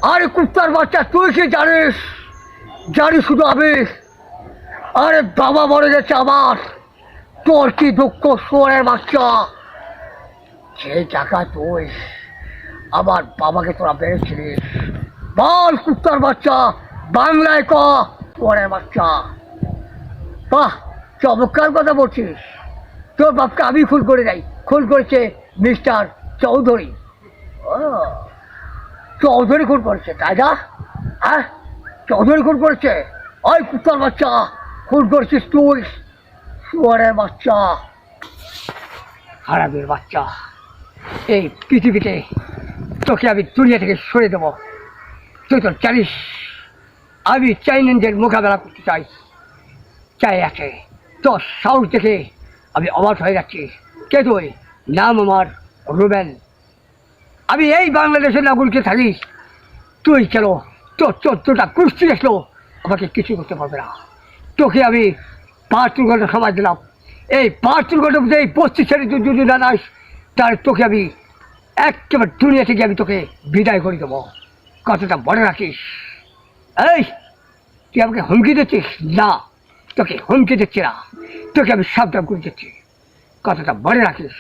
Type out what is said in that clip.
আরে কুত্তার বাচ্চা, তুই কি জানিস? জানি শুধু আমি। আরে বাবা মরে গেছে আমার, তোর কি দুঃখ শুয়োরের বাচ্চা? সেই টাকা তুই আমার বাবাকে তোরা বেড়েছিলিস। বল কুত্তার বাচ্চা, বাংলায় ক শুয়োরের বাচ্চা। বাহ, চমৎকার কথা বলছিস। তোর বাপকে আমি খুন করে যাই। খুন করেছে মিস্টার চৌধুরী। ও, চৌধুরী খুন করেছে, তাই না? হ্যাঁ, চৌধুরী খুন করেছে। ওই কুত্তার বাচ্চা, খুন করেছিস তুই, শুয়োরের বাচ্চা, হারামির বাচ্চা। এই পৃথিবীতে তোকে আমি দুনিয়া থেকে সরে দেবো। তুই তো জানিস আমি চাইনিজের মোকাবেলা করতে চাই। চাই আছে তোর সাহস দেখে আমি অবাক হয়ে যাচ্ছি। কে তুই? নাম আমার রুবেল। আমি এই বাংলাদেশের নাগরিকে থাকি। তুই কেন? তোর 14টা কুস্তি আসলো, আমাকে কিছু করতে পারবে না। তোকে আমি 5 ঘন্টা সময় দিলাম। এই 5 ঘন্টার মধ্যে এই 25 ছেড়ে তুই যদি না নাস, তাহলে তোকে আমি একেবারে দুনিয়া থেকে আমি তোকে বিদায় করে দেবো। কথাটা মনে রাখিস। এই, তুই আমাকে হুমকি দিচ্ছিস? না, তোকে হুমকি দিচ্ছি না, তোকে আমি সাবধান করে দিচ্ছি। কথাটা মনে রাখিস।